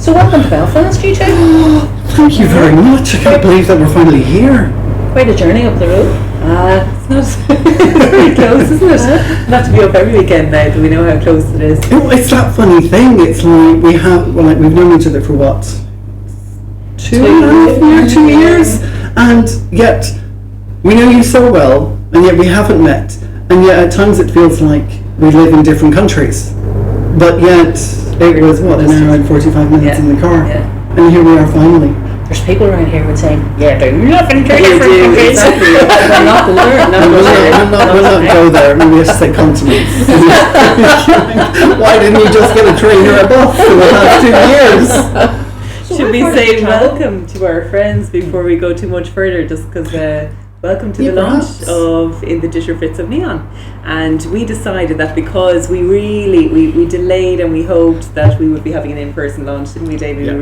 So welcome to Belfast, you two. Thank you very much. I can't believe that we're finally here. Quite a journey up the road. It's very close, isn't it? We'll have to be up every weekend now that we know how close it is. It's that funny thing. It's like we've known each other for what? 2 years? And yet we know you so well, and yet we haven't met. And yet at times it feels like we live in different countries. But yet it was, an hour and 45 minutes in the car. Yeah. And here we are finally. There's people around here would say, yeah, they're loving two different countries. Exactly. We're not the learn. We'll not go there. Maybe I should say continents. Why didn't you just get a train or a bus for the last 2 years? Should we say welcome to our friends before we go too much further? Just because welcome to the launch of In the Jitterfritz of Neon. And we decided that because we delayed and we hoped that we would be having an in-person launch, didn't we, David? Yeah.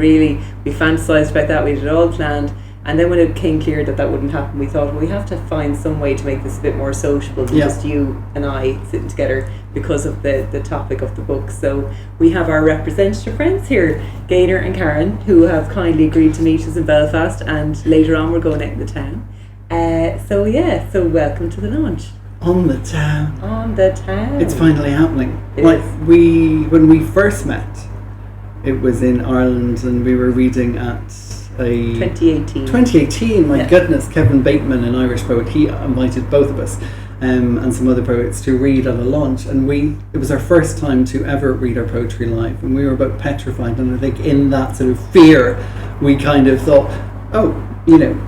We fantasised about that, we had it all planned. And then when it became clear that wouldn't happen, we thought, well, we have to find some way to make this a bit more sociable than just you and I sitting together because of the topic of the book. So we have our representative friends here, Gaynor and Karen, who have kindly agreed to meet us in Belfast, and later on we're going out in the town. So welcome to the launch. On the town. On the town. It's finally happening. When we first met, it was in Ireland, and we were reading at a 2018. My goodness, Kevin Bateman, an Irish poet, he invited both of us and some other poets to read at a launch, and it was our first time to ever read our poetry live, and we were about petrified. And I think in that sort of fear, we kind of thought,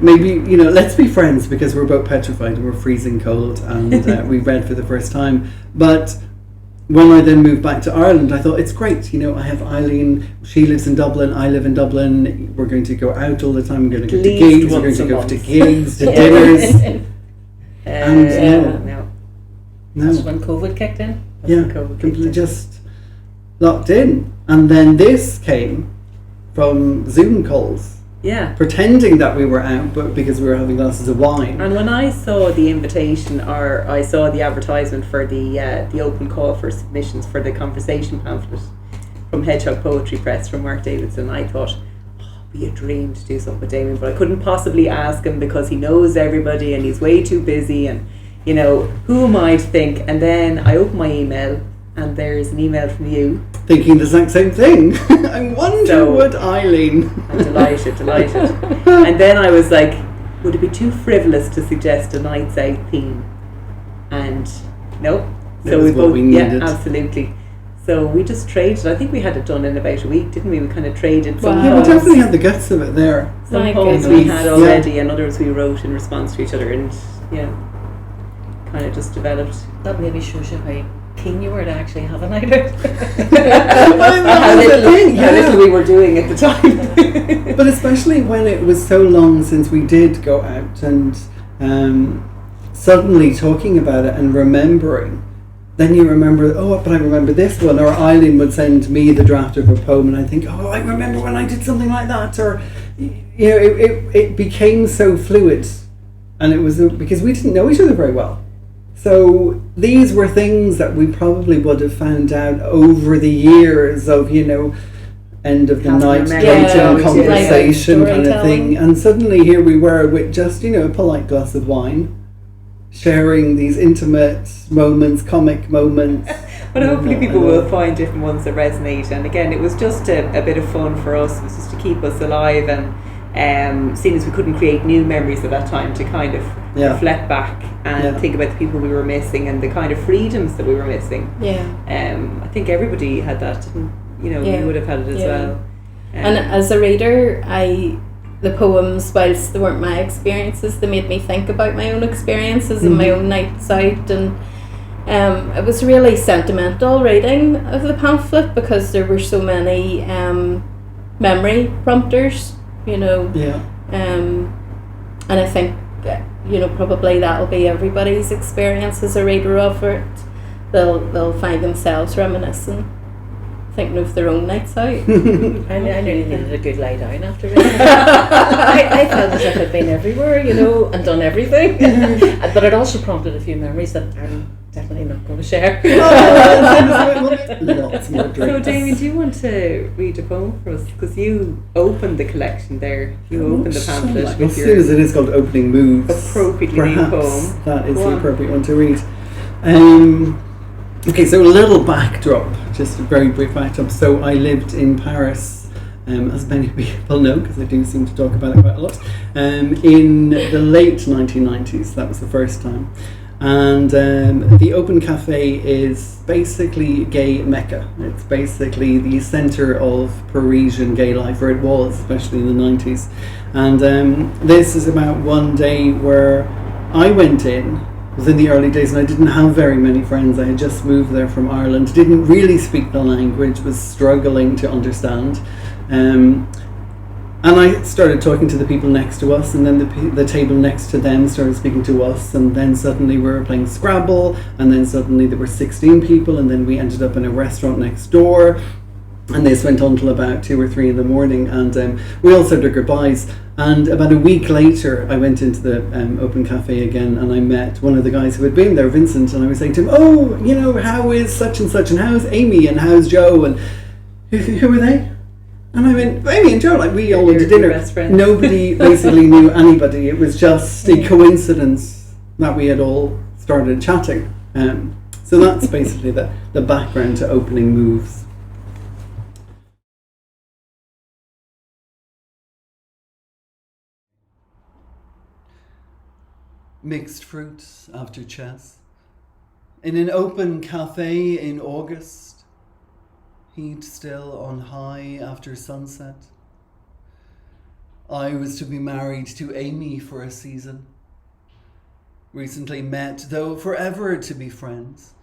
maybe, let's be friends, because we're both petrified and we're freezing cold, and we read for the first time. But when I then moved back to Ireland, I thought, it's great. I have Eileen, she lives in Dublin, I live in Dublin, we're going to go out all the time, we're going to go to gigs, we're going to go to gigs, to dinners. And no. That's when COVID kicked in. Completely just locked in. And then this came from Zoom calls. Yeah. Pretending that we were out, but because we were having glasses of wine. And when I saw the invitation, or I saw the advertisement for the open call for submissions for the conversation pamphlet from Hedgehog Poetry Press from Mark Davidson, I thought, it'd be a dream to do something with Damien, but I couldn't possibly ask him because he knows everybody and he's way too busy, and who am I to think? And then I opened my email, and there's an email from you. Thinking the exact same thing. I wonder would Eileen. I'm delighted. And then I was like, would it be too frivolous to suggest a nights out theme? And nope. So we both, absolutely. So we just traded. I think we had it done in about a week, didn't we? We kind of traded some we definitely had the guts of it there. Some poems we had already, and others we wrote in response to each other, and kind of just developed. That maybe shows you how keen you were to actually have a night out. How little we were doing at the time. But especially when it was so long since we did go out, and suddenly talking about it and remembering, then you remember, but I remember this one, or Eileen would send me the draft of a poem, and I think, I remember when I did something like that, or it became so fluid, and it was because we didn't know each other very well. So these were things that we probably would have found out over the years of, end of the night drinking conversation kind of thing. And suddenly here we were with just, a polite glass of wine, sharing these intimate moments, comic moments. But hopefully people will find different ones that resonate. And again, it was just a bit of fun for us. It was just to keep us alive, and seeing as we couldn't create new memories at that time, to kind of reflect back and think about the people we were missing and the kind of freedoms that we were missing. I think everybody had that, didn't we would have had it as well. And as a reader, the poems, whilst they weren't my experiences, they made me think about my own experiences and my own nights out, and it was really sentimental reading of the pamphlet because there were so many memory prompters, and I think probably that'll be everybody's experience as a reader of it. They'll find themselves reminiscing, thinking of their own nights out. I nearly needed a good lie down after reading it. I felt as if I'd been everywhere, and done everything. But it also prompted a few memories that I'm definitely not going to share. Lots more drinks. So, Damien, do you want to read a poem for us? Because you opened the collection there. You opened the pamphlet As with soon your as it is called Opening Moves, appropriately named perhaps poem. that is Go the on. appropriate one to read. Okay, so a little backdrop, just a very brief backdrop. So I lived in Paris, as many people know, because I do seem to talk about it quite a lot, in the late 1990s. That was the first time. And the Open Cafe is basically gay mecca. It's basically the centre of Parisian gay life, or it was, especially in the 90s. And this is about one day where I went in. It was in the early days, and I didn't have very many friends. I had just moved there from Ireland, didn't really speak the language, was struggling to understand. And I started talking to the people next to us, and then the table next to them started speaking to us, and then suddenly we were playing Scrabble, and then suddenly there were 16 people, and then we ended up in a restaurant next door, and this went on till about 2 or 3 in the morning, and we all said our goodbyes. And about a week later, I went into the Open Cafe again, and I met one of the guys who had been there, Vincent, and I was saying to him, "Oh, you know, how is such and such, and how's Amy, and how's Joe, and who are they?" And I went, Amy and Joe, like we all went to dinner. Best friends. Nobody basically knew anybody. It was just a coincidence that we had all started chatting. So that's basically the background to Opening Moves. Mixed fruits after chess. In an open cafe in August. Heat still on high after sunset. I was to be married to Amy for a season. Recently met, though forever to be friends.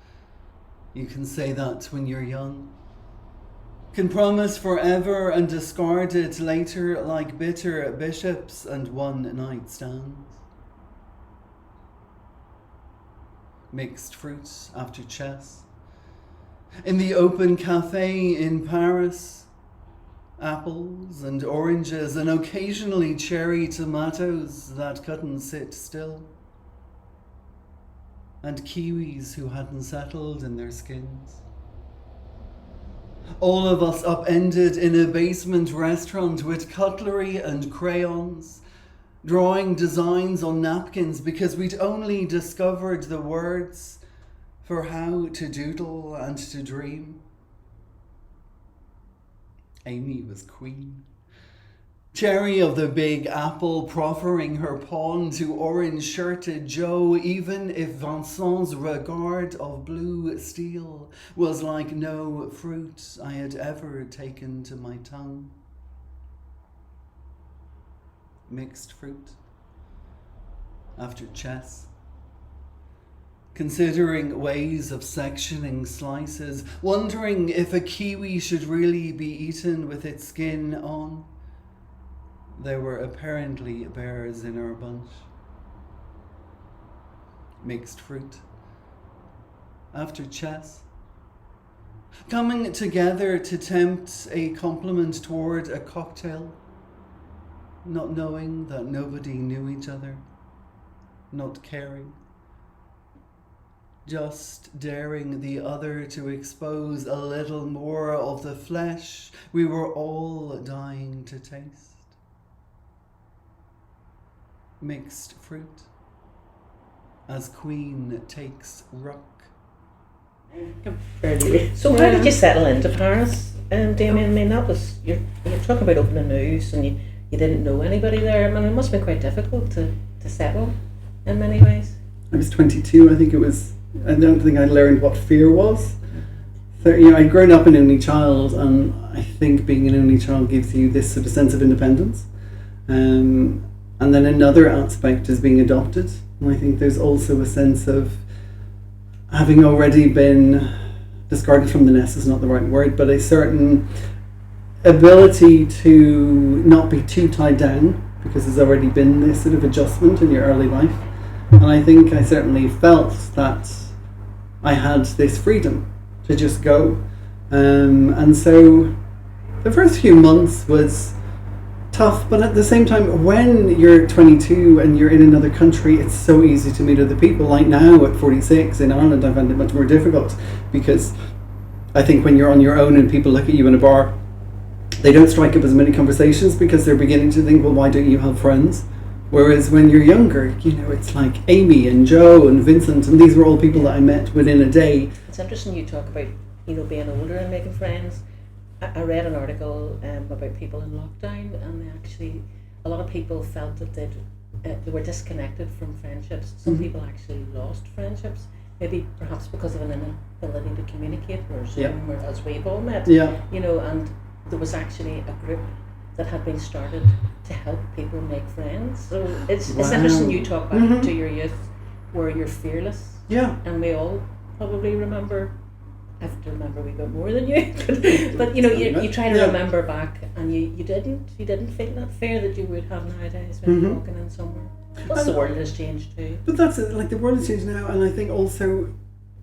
You can say that when you're young. Can promise forever and discard it later like bitter bishops and one-night stands. Mixed fruit after chess. In the Open Cafe in Paris, apples and oranges and occasionally cherry tomatoes that couldn't sit still, and kiwis who hadn't settled in their skins. All of us upended in a basement restaurant with cutlery and crayons, drawing designs on napkins because we'd only discovered the words for how to doodle and to dream. Amy was queen. Cherry of the Big Apple proffering her pawn to orange-shirted Joe, even if Vincent's regard of blue steel was like no fruit I had ever taken to my tongue. Mixed fruit after chess. Considering ways of sectioning slices, wondering if a kiwi should really be eaten with its skin on. There were apparently bears in our bunch. Mixed fruit. After chess. Coming together to tempt a compliment toward a cocktail. Not knowing that nobody knew each other. Not caring. Just daring the other to expose a little more of the flesh we were all dying to taste. Mixed fruit, as queen takes rook. So how did you settle into Paris, Damien? I mean, that was, you're talking about Opening Moves, and you didn't know anybody there. I mean, it must have been quite difficult to settle in many ways. I was 22, I think it was. I don't think I learned what fear was. So, you know, I'd grown up an only child, and I think being an only child gives you this sort of sense of independence. And then another aspect is being adopted. And I think there's also a sense of having already been discarded from the nest is not the right word, but a certain ability to not be too tied down, because there's already been this sort of adjustment in your early life. And I think I certainly felt that I had this freedom to just go. And so the first few months was tough, but at the same time, when you're 22 and you're in another country, it's so easy to meet other people. Like now at 46 in Ireland, I find it much more difficult because I think when you're on your own and people look at you in a bar, they don't strike up as many conversations because they're beginning to think, well, why don't you have friends? Whereas when you're younger, it's like Amy and Joe and Vincent, and these were all people that I met within a day. It's interesting you talk about, being older and making friends. I read an article about people in lockdown, and actually a lot of people felt that they were disconnected from friendships. Some people actually lost friendships, maybe perhaps because of an inability to communicate or Zoom, or as we've all met. And there was actually a group that had been started to help people make friends. So it's interesting you talk back to your youth where you're fearless. Yeah. And we all probably remember, I have to remember we got more than you, but you try to remember back, and you didn't feel that fear that you would have nowadays when you're walking in somewhere. Plus the world has changed too. But that's it, like the world has changed now, and I think also,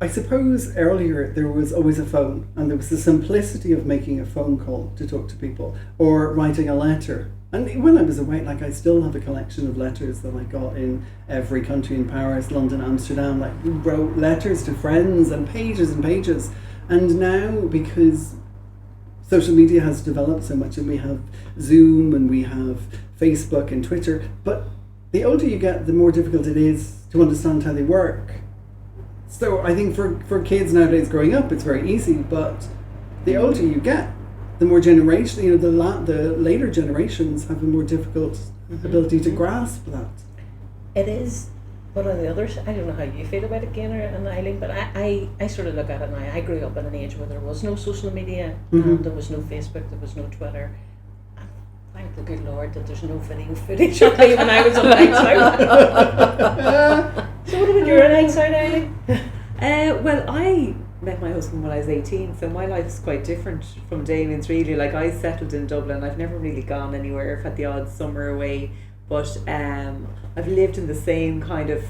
I suppose earlier there was always a phone, and there was the simplicity of making a phone call to talk to people or writing a letter. And when I was away, I still have a collection of letters that I got in every country, in Paris, London, Amsterdam. We wrote letters to friends and pages and pages. And now, because social media has developed so much, and we have Zoom and we have Facebook and Twitter, but the older you get, the more difficult it is to understand how they work. So I think for kids nowadays growing up, it's very easy, but the older you get, the more generation, the later generations have a more difficult ability to grasp that. It is, but on the other side, I don't know how you feel about it, Gaynor and Eileen, but I sort of look at it now. I grew up in an age where there was no social media, and there was no Facebook, there was no Twitter. And thank the good Lord that there's no video footage of me when I was on Nights Out. So what about your Nights Out, Eileen? Well, I met my husband when I was 18, so my life's quite different from Damien's really. I settled in Dublin. I've never really gone anywhere. I've had the odd summer away, but I've lived in the same kind of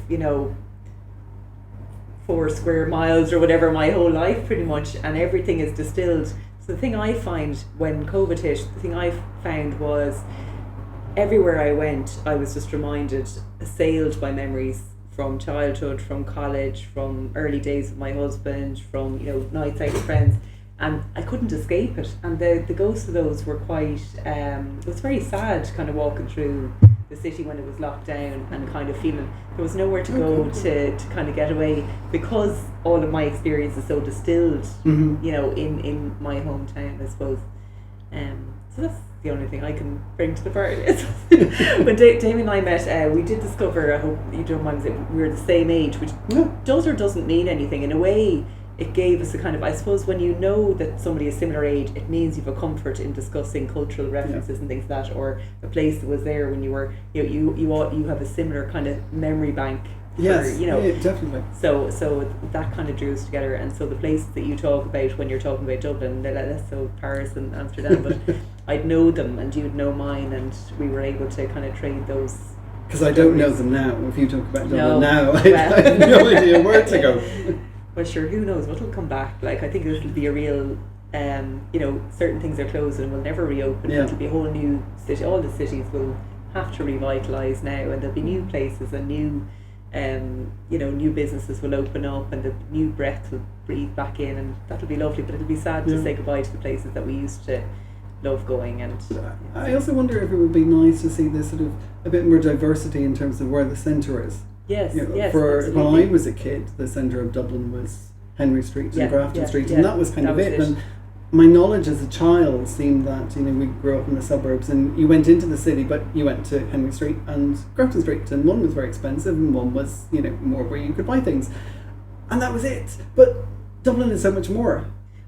4 square miles or whatever my whole life pretty much, and everything is distilled. So the thing I find when COVID hit, the thing I found was everywhere I went, I was just assailed by memories from childhood, from college, from early days with my husband, from nights out with friends, and I couldn't escape it. And the ghosts of those were quite. It was very sad, kind of walking through the city when it was locked down and kind of feeling there was nowhere to go to kind of get away, because all of my experience is so distilled, in my hometown, I suppose. So that's the only thing I can bring to the party. When Damien and I met, we did discover, I hope you don't mind, that we were the same age, which does or doesn't mean anything. In a way, it gave us a kind of, I suppose, when you know that somebody is similar age, it means you've a comfort in discussing cultural references and things like that, or a place that was there when you were, you have a similar kind of memory bank. Yes, definitely. So that kind of drew us together, and so the places that you talk about when you're talking about Dublin, less so Paris and Amsterdam, but I'd know them and you'd know mine, and we were able to kind of trade those. Because I don't know them now. If you talk about Dublin now, I have no idea where to go. Well, sure, who knows what'll come back. I think it'll be a real, certain things are closed and will never reopen. Yeah. It'll be a whole new city. All the cities will have to revitalise now, and there'll be new places and new new businesses will open up, and the new breath will breathe back in, and that'll be lovely. But it'll be sad to say goodbye to the places that we used to love going. And I also wonder if it would be nice to see this sort of a bit more diversity in terms of where the centre is. Yes, yes. When I was a kid, the centre of Dublin was Henry Street and Grafton Street, and that was kind of it. And my knowledge as a child seemed that we grew up in the suburbs, and you went into the city, but you went to Henry Street and Grafton Street, and one was very expensive, and one was more where you could buy things, and that was it. But Dublin is so much more.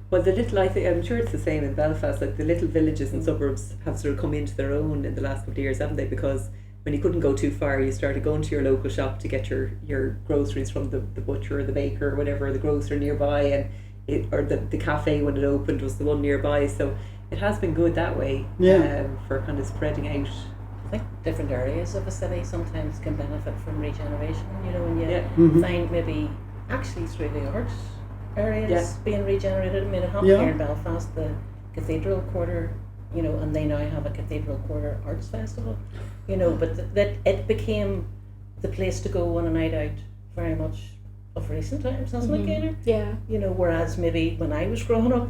Well, I'm sure it's the same in Belfast. The little villages and suburbs have sort of come into their own in the last couple of years, haven't they? Because when you couldn't go too far, you started going to your local shop to get your groceries from the butcher or the baker or whatever, the grocer nearby, and the cafe when it opened was the one nearby. So it has been good that way, for kind of spreading out. I think different areas of a city sometimes can benefit from regeneration. When you find maybe actually through the arts areas being regenerated. I mean, it happened here in Belfast. The Cathedral Quarter you know, and they now have a Cathedral Quarter Arts Festival, you know, but that it became the place to go on a night out very much of recent times, hasn't it, Gaynor? Yeah. You know, whereas maybe when I was growing up,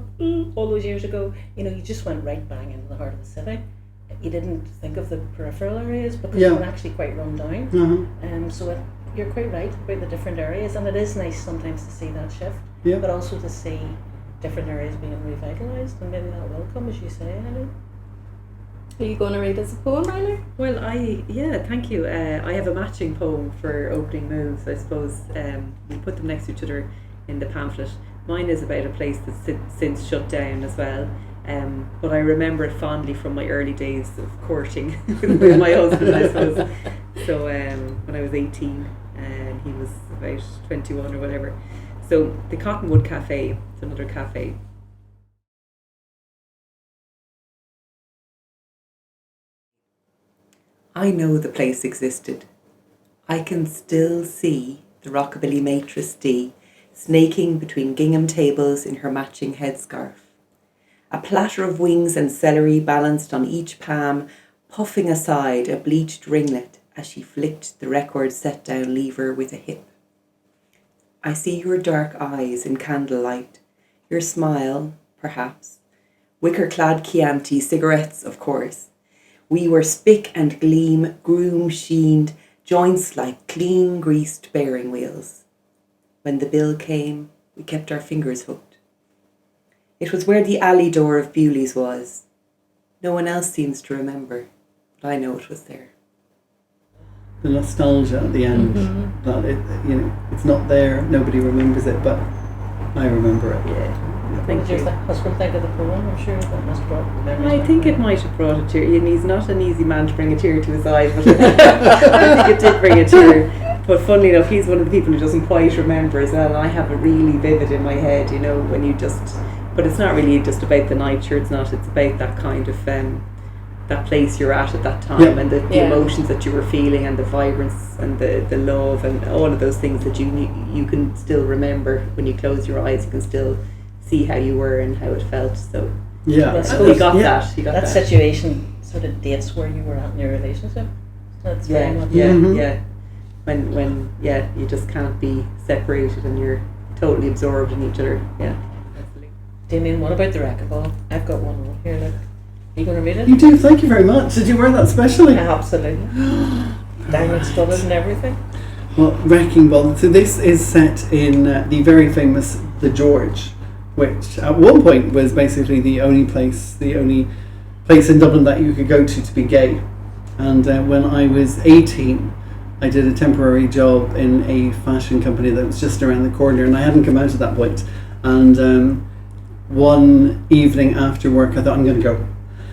all those years ago, you know, you just went right bang into the heart of the city. You didn't think of the peripheral areas because they were actually quite run down. So you're quite right about the different areas, and it is nice sometimes to see that shift, but also to see different areas being revitalised, and maybe that will come, as you say, Helen. Are you going to read us a poem, Ryler? Well, thank you. I have a matching poem for opening moves. I suppose we put them next to each other in the pamphlet. Mine is about a place that's since shut down as well. But I remember it fondly from my early days of courting with my husband, I suppose. So when I was 18 and he was about 21 or whatever. So the Cottonwood Cafe, it's another cafe. I know the place existed. I can still see the rockabilly maitress D snaking between gingham tables in her matching headscarf. A platter of wings and celery balanced on each palm, puffing aside a bleached ringlet as she flicked the record set-down lever with a hip. I see your dark eyes in candlelight, your smile, perhaps, wicker-clad Chianti, cigarettes, of course. We were spick and gleam, groom-sheened, joints like clean greased bearing wheels. When the bill came, we kept our fingers hooked. It was where the alley door of Bewley's was. No one else seems to remember, but I know it was there. The nostalgia at the end, that it's not there, nobody remembers it, but I remember it. What did your husband think of the poem? I'm sure that must have brought memories. I think it might have brought a tear. And he's not an easy man to bring a tear to his eye, but I think it did bring a tear. But funnily enough, he's one of the people who doesn't quite remember as well. And I have it really vivid in my head, you know, when you just. But it's not really just about the night, sure it's not. It's about that kind of that place you're at that time, and the emotions that you were feeling, and the vibrance and the love and all of those things that you can still remember when you close your eyes. You can still see how you were and how it felt. So he got that. He got that situation sort of dates where you were at in your relationship. That's very much when you just can't be separated and you're totally absorbed in each other. Yeah. Absolutely. Damien, what about the racquetball? I've got one more here. Look. Are you going to read it? You do, thank you very much. Did you wear that specially? Absolutely. Diamond studded and everything. Well, Wrecking Ball. So this is set in the very famous The George, which at one point was basically the only place in Dublin that you could go to be gay. And when I was 18, I did a temporary job in a fashion company that was just around the corner, and I hadn't come out at that point. And one evening after work, I thought, I'm going to go.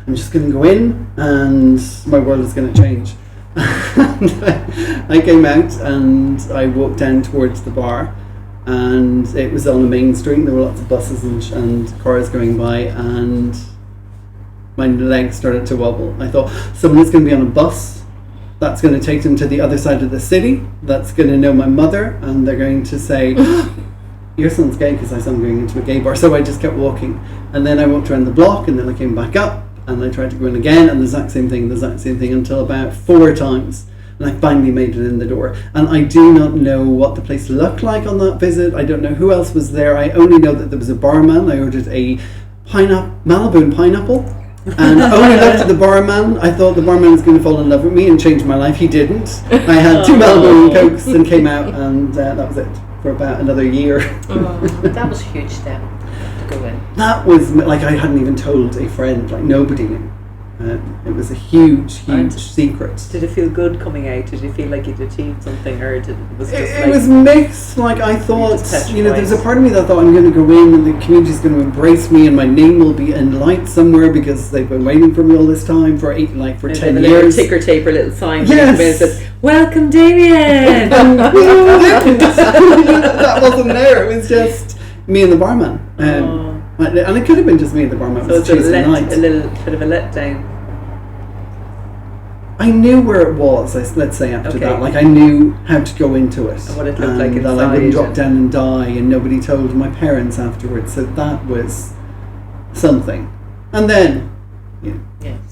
I'm just going to go in and my world is going to change. I came out and I walked down towards the bar, and it was on the main street. There were lots of buses and cars going by, and my legs started to wobble. I thought, someone is going to be on a bus that's going to take them to the other side of the city, that's going to know my mother, and they're going to say, your son's gay, because I saw him going into a gay bar. So I just kept walking, and then I walked around the block, and then I came back up, and I tried to go in again, and the exact same thing, until about 4 times, and I finally made it in the door. And I do not know what the place looked like on that visit. I don't know who else was there. I only know that there was a barman. I ordered a Malibu pineapple, and only looked at the barman. I thought the barman was going to fall in love with me and change my life. He didn't. I had 2 Malibu and Cokes and came out, and that was it for about another year. That was a huge step to go in. That was like, I hadn't even told a friend, like nobody knew. It was a huge secret. Did it feel good coming out? Did you feel like you'd achieved something, or it was just it was mixed. Like, I thought, there's a part of me that thought, I'm going to go in and the community's going to embrace me and my name will be in lights somewhere because they've been waiting for me all this time for 10 years. Ticker tape or little sign that says, "Welcome, Damien." That wasn't there. It was just me and the barman. And it could have been just me and the barman. So it's a little bit of a letdown. I knew where it was, let's say, after that. Like, I knew how to go into it. And what it looked like inside. That I wouldn't drop down and die, and nobody told my parents afterwards. So that was something. And then,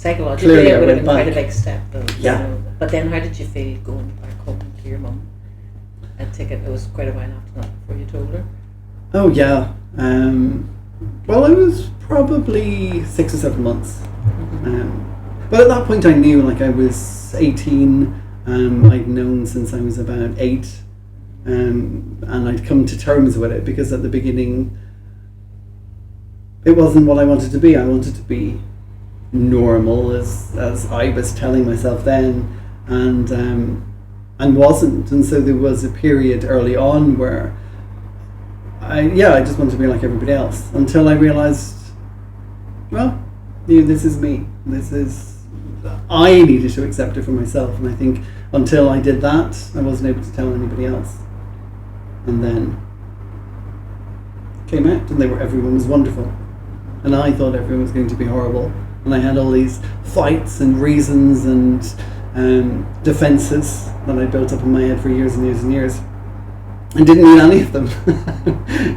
psychologically Clearly it I would have went been quite a back. big step though. Yeah. You know. But then how did you feel going back home to your mum? I take it was quite a while after that before you told her. Oh yeah. Well, I was probably 6 or 7 months. But at that point I knew, like I was 18, I'd known since I was about 8, and I'd come to terms with it, because at the beginning it wasn't what I wanted to be. I wanted to be normal, as I was telling myself then, and wasn't. And so there was a period early on where I just wanted to be like everybody else, until I realised, well, this is me. I needed to accept it for myself, and I think until I did that, I wasn't able to tell anybody else. And then came out, and everyone was wonderful, and I thought everyone was going to be horrible, and I had all these fights and reasons and defences that I built up in my head for years and years and years, and didn't need any of them.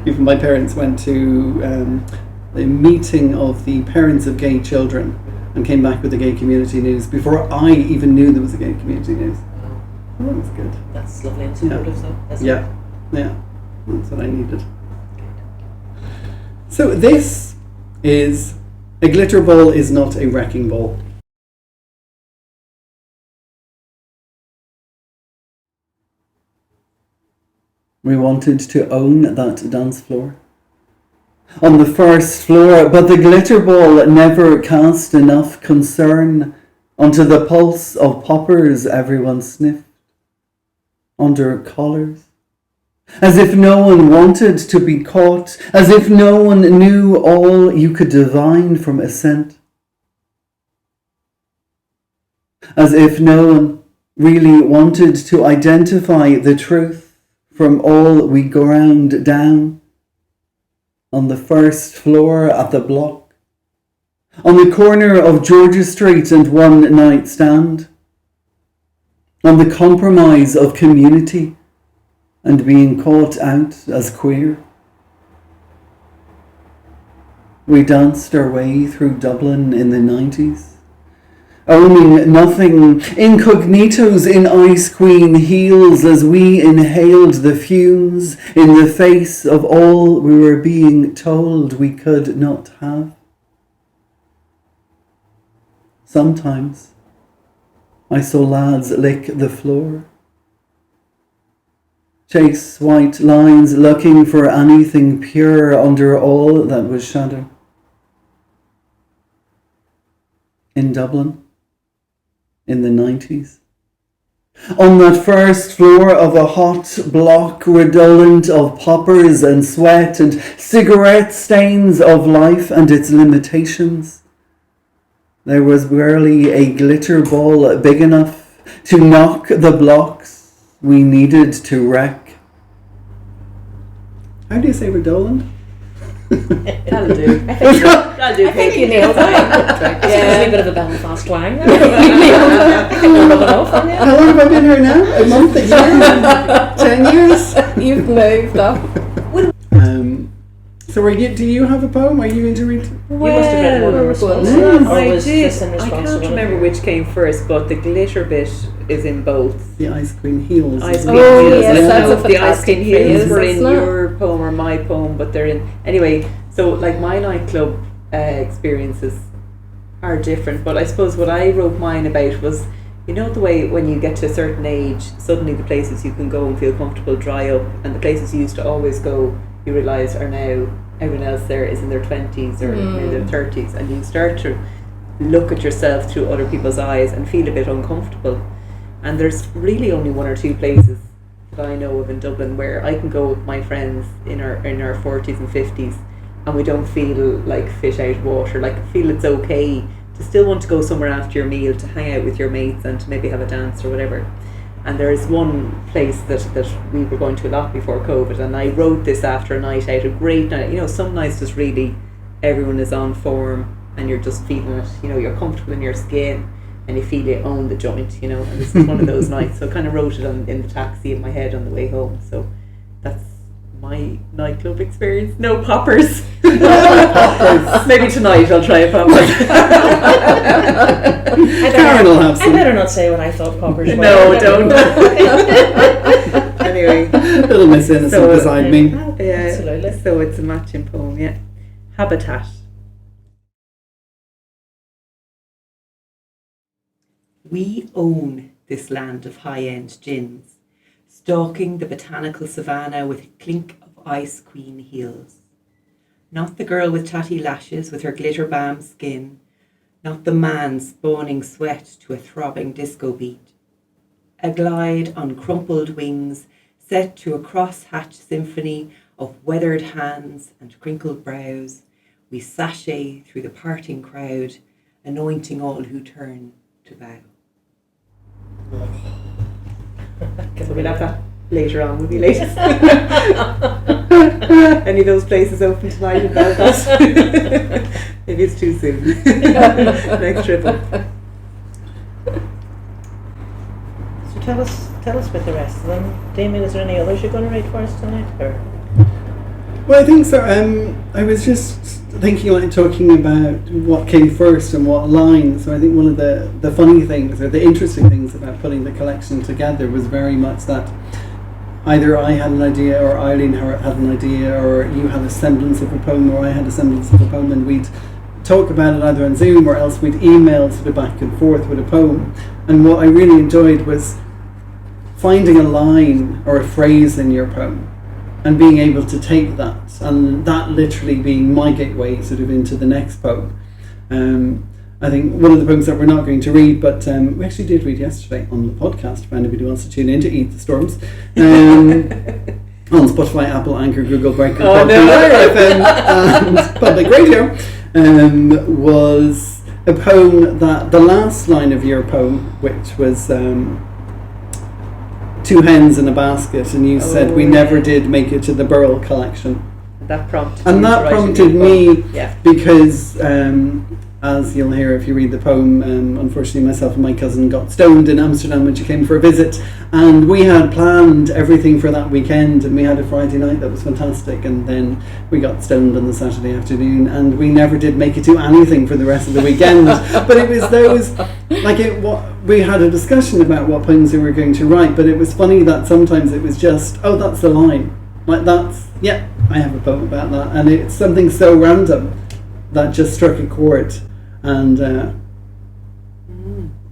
Even my parents went to a meeting of the parents of gay children and came back with the gay community news before I even knew there was a gay community news. Wow. Well, that was good. That's lovely and supportive though, isn't it? Yeah, that's what I needed. So this is a glitter ball is not a wrecking ball. We wanted to own that dance floor. On the first floor, but the glitter ball never cast enough concern onto the pulse of poppers everyone sniffed, under collars, as if no one wanted to be caught, as if no one knew all you could divine from a scent, as if no one really wanted to identify the truth from all we ground down on the first floor at the block, on the corner of Georgia Street and One Night Stand, on the compromise of community and being caught out as queer. We danced our way through Dublin in the 90s, owning nothing, incognitos in ice queen heels as we inhaled the fumes in the face of all we were being told we could not have. Sometimes I saw lads lick the floor, chase white lines looking for anything pure under all that was shadow. In Dublin, in the 90s, on that first floor of a hot block redolent of poppers and sweat and cigarette stains of life and its limitations, there was barely a glitter ball big enough to knock the blocks we needed to wreck. How do you say redolent? That'll do. That'll do. I think you nailed it. Yeah. A bit of a Belfast twang. How long have I been here now? A month, a year? 10 years? You've moved up. So do you have a poem? Are you into read? You must have read one in response to Well, that, or I was did. this in I response can't to one of remember yours? which came first, but the glitter bit is in both. The Ice Queen Heels. Ice is Cream it? Oh, Heels. yes, I don't that's know a if the Ice Cream fantastic Heels phrase, were in isn't it? your poem or my poem, but they're in. Anyway, so like my nightclub experiences are different, but I suppose what I wrote mine about was, you know, the way when you get to a certain age, suddenly the places you can go and feel comfortable dry up, and the places you used to always go, you realise are now, everyone else there is in their 20s or in their 30s, and you start to look at yourself through other people's eyes and feel a bit uncomfortable. And there's really only one or two places that I know of in Dublin where I can go with my friends in our 40s and 50s, and we don't feel like fish out of water, like feel it's okay to still want to go somewhere after your meal to hang out with your mates and to maybe have a dance or whatever. And there is one place that we were going to a lot before COVID, and I wrote this after a night out, a great night. You know, some nights just really everyone is on form and you're just feeling it, you know, you're comfortable in your skin and you feel you own the joint, you know, and this is one of those nights. So I kind of wrote it in the taxi in my head on the way home. So that's my nightclub experience. No poppers. Poppers. Maybe tonight I'll try a popper. Karen will have I some. better not say what I thought poppers were. No, don't. Anyway. Little Miss Innocent beside me. Yeah, Absolutely. so it's a matching poem, yeah. Habitat. We own this land of high-end gins, stalking the botanical savannah with a clink of ice queen heels. Not the girl with tatty lashes with her glitter balm skin, not the man spawning sweat to a throbbing disco beat. A glide on crumpled wings, set to a cross-hatch symphony of weathered hands and crinkled brows, we sashay through the parting crowd, anointing all who turn to bow. So we'll have that later on, will be late. Any of those places open tonight in Belfast? Maybe it's too soon. Next trip up. So tell us about the rest of them. Damien, is there any others you're going to read for us tonight? Or? Well, I think so. I was just thinking, like, talking about what came first and what line. So I think one of the funny things or the interesting things about putting the collection together was very much that either I had an idea or Eileen had an idea, or you had a semblance of a poem or I had a semblance of a poem, and we'd talk about it either on Zoom or else we'd email sort of back and forth with a poem. And what I really enjoyed was finding a line or a phrase in your poem and being able to take that, and that literally being my gateway sort of into the next poem. I think one of the poems that we're not going to read, but we actually did read yesterday on the podcast, if anybody wants to tune in to Eat the Storms, on Spotify, Apple, Anchor, Google, Breaker, FM, and Public Radio, was a poem that, the last line of your poem, which was two hens in a basket, and you said we never did make it to the Burrell collection. That prompted me yeah. because as you'll hear if you read the poem, unfortunately myself and my cousin got stoned in Amsterdam when she came for a visit, and we had planned everything for that weekend, and we had a Friday night that was fantastic, and then we got stoned on the Saturday afternoon, and we never did make it to anything for the rest of the weekend. But it was those, we had a discussion about what poems we were going to write, but it was funny that sometimes it was just, oh, that's the line, like that's, yeah, I have a poem about that, and it's something so random that just struck a chord, and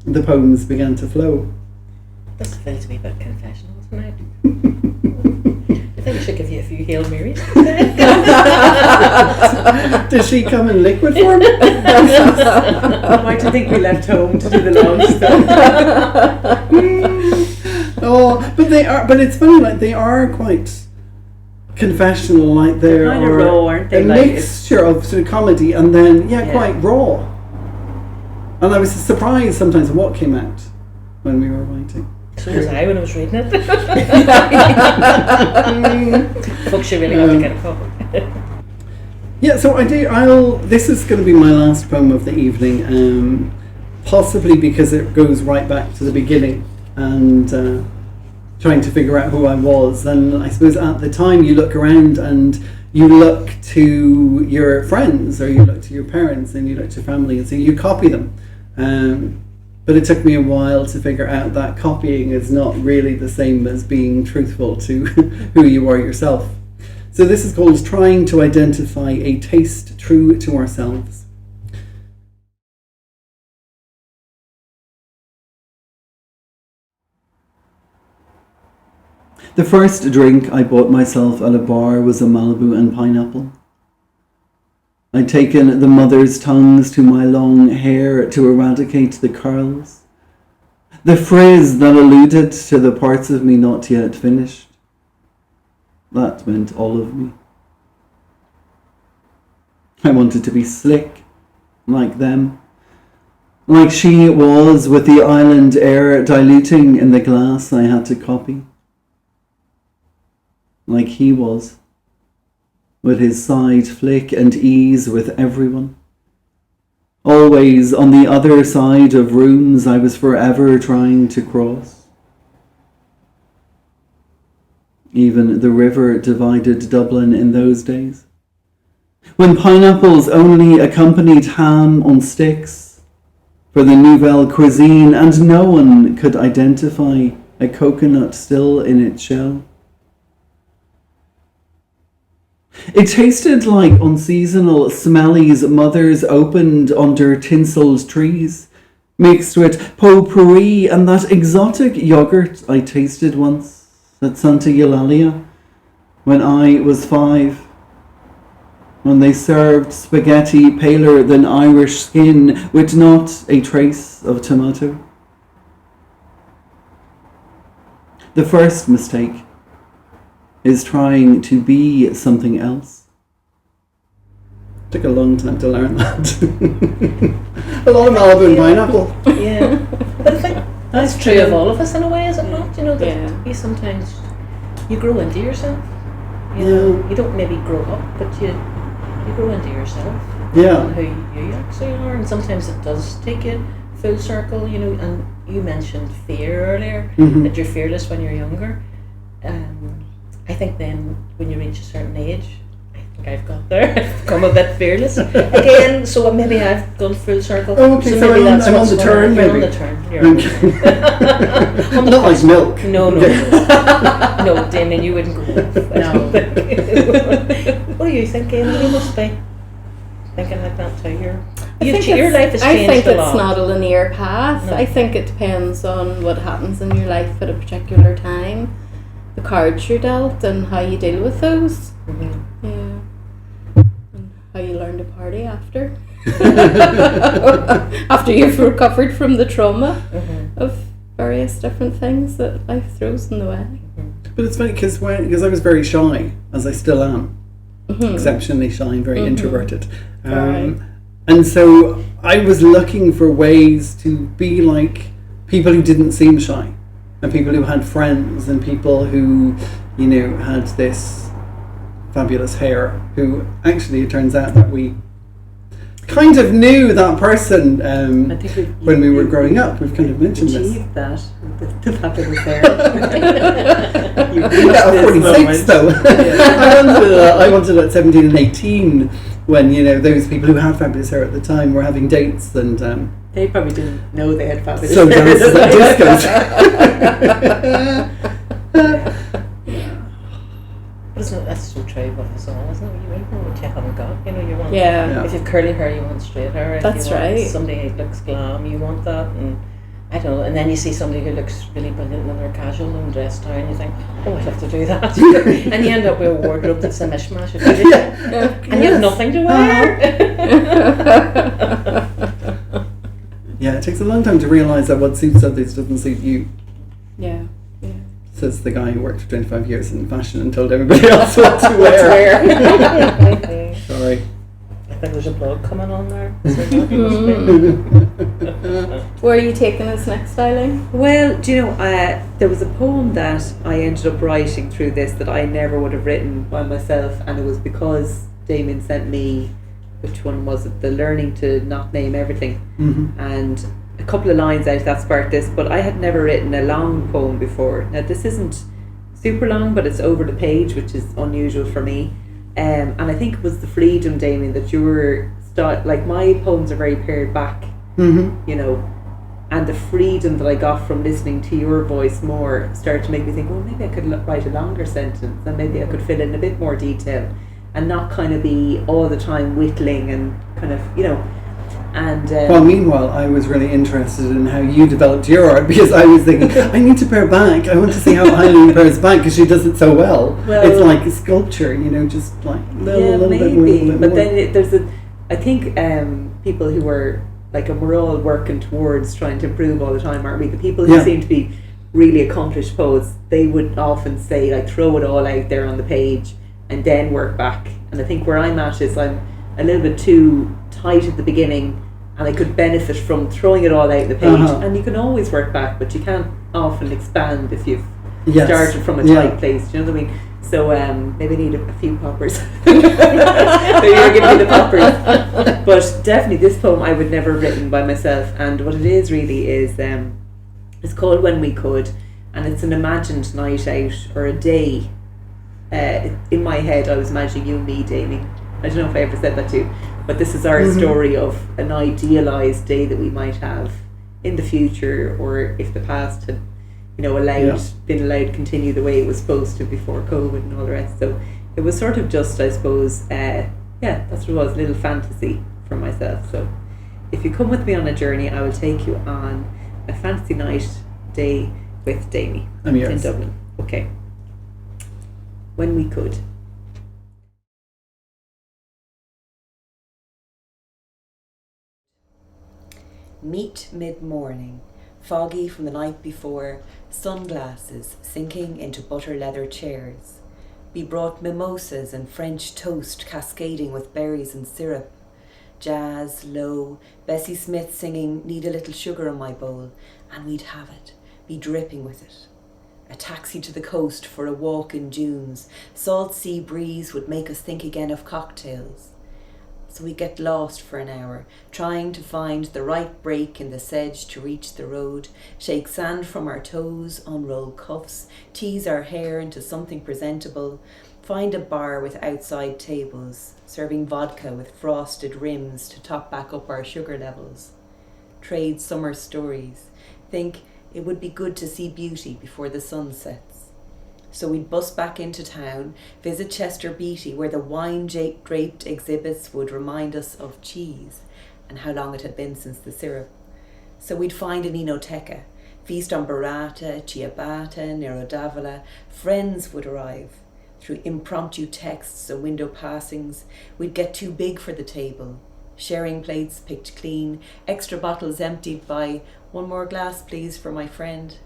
the poems began to flow. This feels to me a bit confessional tonight. I think I should give you a few Hail Marys. Does she come in liquid form? Why do you think we left home to do the launch stuff? Oh, but it's funny, like they are quite confessional, like they're kind of raw, aren't they? A mixture of sort of comedy and then quite raw. And I was surprised sometimes at what came out when we were writing. So was I when I was reading it. Folks, you really got to get a copy. Yeah, so this is going to be my last poem of the evening, possibly because it goes right back to the beginning and trying to figure out who I was. And I suppose at the time you look around and you look to your friends, or you look to your parents, and you look to family, and so you copy them. But it took me a while to figure out that copying is not really the same as being truthful to who you are yourself. So this is called Trying to Identify a Taste True to Ourselves. The first drink I bought myself at a bar was a Malibu and pineapple. I'd taken the mother's tongues to my long hair to eradicate the curls, the frizz that alluded to the parts of me not yet finished. That meant all of me. I wanted to be slick, like them, like she was, with the island air diluting in the glass I had to copy. Like he was, with his side flick and ease with everyone. Always on the other side of rooms I was forever trying to cross. Even the river divided Dublin in those days. When pineapples only accompanied ham on sticks for the nouvelle cuisine, and no one could identify a coconut still in its shell. It tasted like unseasonal smellies mothers opened under tinselled trees, mixed with potpourri and that exotic yogurt I tasted once at Santa Eulalia when I was 5, when they served spaghetti paler than Irish skin with not a trace of tomato. The first mistake is trying to be something else. Took a long time to learn that. A lot of Malibu pineapple. Yeah, but I think that's true of all of us in a way, is it not? You know, that you sometimes you grow into yourself. You know, you don't maybe grow up, but you grow into yourself. Yeah. And who you actually are, and sometimes it does take you full circle. You know, and you mentioned fear earlier, that you're fearless when you're younger. I think then when you reach a certain age, I think I've got there. I've become a bit fearless again. So maybe I've gone full circle. Oh, okay, so maybe I'm on the turn. You're maybe. on the turn. You're on the turn. Not like milk. No, no, Damien, you wouldn't go. No. What do you think, Amy? You must be thinking like that too. Your life has changed I think a lot. it's not a linear path. No. I think it depends on what happens in your life at a particular time, the cards you're dealt, and how you deal with those. Yeah, and how you learn to party after. After you've recovered from the trauma of various different things that life throws in the way. But it's funny because I was very shy, as I still am, exceptionally shy and very introverted. And so I was looking for ways to be like people who didn't seem shy, and people who had friends, and people who, you know, had this fabulous hair, who actually it turns out that we kind of knew that person when we were growing up. We've kind of mentioned this. Achieved that, the fabulous hair. Yeah, 46 though. I wanted at 17 and 18 when, you know, those people who had fabulous hair at the time were having dates, and they probably didn't know they had fabulous so hair. dances at discos. That's so true of us all, isn't it? You want what you haven't got. You know, you want. Yeah. If you've curly hair, you want straight hair. If That's you want right. somebody who looks glam, you want that, and I don't know. And then you see somebody who looks really brilliant and they're casual and dressed down, and you think, oh, I'd have to do that. And you end up with a wardrobe that's a mishmash of everything, and you have nothing to wear. Yeah, it takes a long time to realise that what suits others doesn't suit you. Yeah. Says the guy who worked for 25 years in fashion and told everybody else what to wear. Sorry. I think there's a blog coming on there. Where are you taking this next, Eileen? Well, do you know, there was a poem that I ended up writing through this that I never would have written by myself, and it was because Damien sent me, which one was it? The Learning to Not Name Everything. And a couple of lines out that sparked this, but I had never written a long poem before. Now this isn't super long, but it's over the page, which is unusual for me. And I think it was the freedom, Damien, that you were like my poems are very pared back, you know, and the freedom that I got from listening to your voice more started to make me think, well, maybe I could write a longer sentence, and maybe I could fill in a bit more detail, and not kind of be all the time whittling and kind of, you know. And well, meanwhile, I was really interested in how you developed your art, because I was thinking, I need to pare back. I want to see how Eileen pares back, because she does it so well. It's like a sculpture, you know, just like a little bit more. But then there's I think people who are like, we're all working towards trying to improve all the time, aren't we? The people who seem to be really accomplished poets, they would often say, like, throw it all out there on the page and then work back. And I think where I'm at is I'm a little bit too tight at the beginning, and I could benefit from throwing it all out the page. And you can always work back, but you can't often expand if you've started from a tight place. Do you know what I mean? So maybe I need a few poppers. Maybe you're giving me the poppers. But definitely this poem I would never have written by myself, and what it is really is it's called When We Could, and it's an imagined night out or a day in my head I was imagining you and me, Damien. I don't know if I ever said that to you, but this is our story of an idealised day that we might have in the future, or if the past had, been allowed to continue the way it was supposed to before COVID and all the rest. So it was sort of just, I suppose, that's what it was, a little fantasy for myself. So if you come with me on a journey, I will take you on a fantasy night day with Damie in Dublin. Okay. When we could. Meet mid-morning, foggy from the night before, sunglasses sinking into butter leather chairs. We brought mimosas and French toast cascading with berries and syrup. Jazz, low, Bessie Smith singing Need a Little Sugar in My Bowl, and we'd have it, be dripping with it. A taxi to the coast for a walk in dunes. Salt sea breeze would make us think again of cocktails. So we get lost for an hour, trying to find the right break in the sedge to reach the road, shake sand from our toes, unroll cuffs, tease our hair into something presentable, find a bar with outside tables, serving vodka with frosted rims to top back up our sugar levels. Trade summer stories, think it would be good to see beauty before the sun sets. So we'd bus back into town, visit Chester Beatty, where the wine-draped exhibits would remind us of cheese and how long it had been since the syrup. So we'd find an enoteca, feast on burrata, ciabatta, Nero d'Avola. Friends would arrive. Through impromptu texts and window passings, we'd get too big for the table. Sharing plates picked clean, extra bottles emptied by, one more glass please for my friend.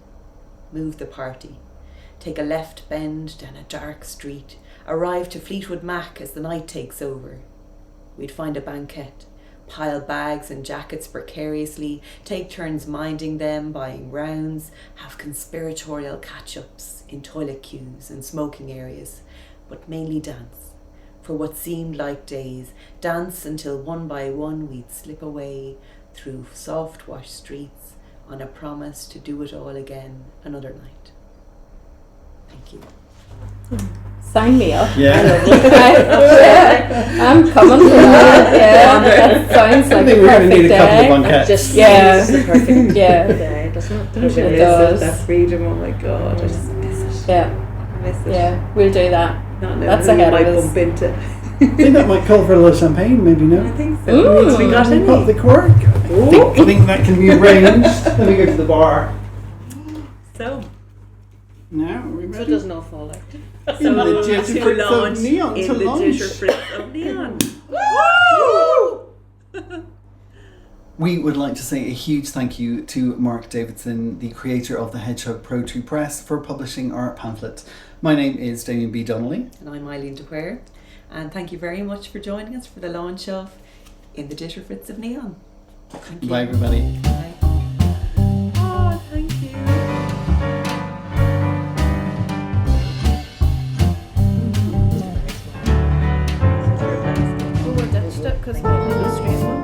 Move the party. Take a left bend down a dark street, arrive to Fleetwood Mac as the night takes over. We'd find a banquette, pile bags and jackets precariously, take turns minding them, buying rounds, have conspiratorial catch-ups in toilet queues and smoking areas, but mainly dance. For what seemed like days, dance until one by one we'd slip away through soft-washed streets on a promise to do it all again another night. Thank you. Sign me up. Yeah. I'm coming for that. Yeah, that sounds like I think a we're going perfect to need a couple day. of banquettes. Just Yeah. the perfect Yeah. day, doesn't it? Don't you It miss does. it, that freedom? Oh my God, I just miss it. Yeah, I miss it. yeah, we'll do that. Not knowing That's who you ahead of might us. bump into. I think that might call for a little champagne, maybe, I no? think so. Ooh. We got Pop any? the cork. I think that can be arranged. Let me go to the bar. So, Now, are we So it ready? doesn't all fall out. In the to Jitterfritz of launch Neon, in to the launch. Jitterfritz of Neon. Woo! We would like to say a huge thank you to Mark Davidson, the creator of the Hedgehog Pro 2 Press, for publishing our pamphlet. My name is Damien B. Donnelly. And I'm Eileen DeQuare. And thank you very much for joining us for the launch of In the Jitterfritz of Neon. Thank you. Bye, everybody. Bye. Oh, thank you. Oh, we're ditched it because we didn't do a straight one.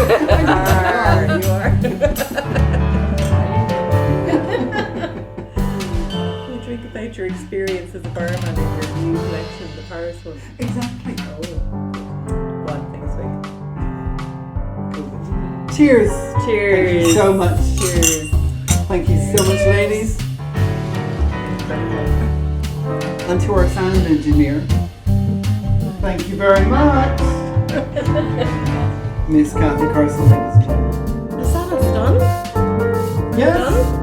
You are. We drink about your experience as a barman in your new collection, the Paris one. Exactly. One thing sweet. Cheers. Cheers. Thank you so much. Cheers. Thank you so much, ladies. And to our sound engineer, thank you very much. Miss Kathy Carson. Is that us done? Yes.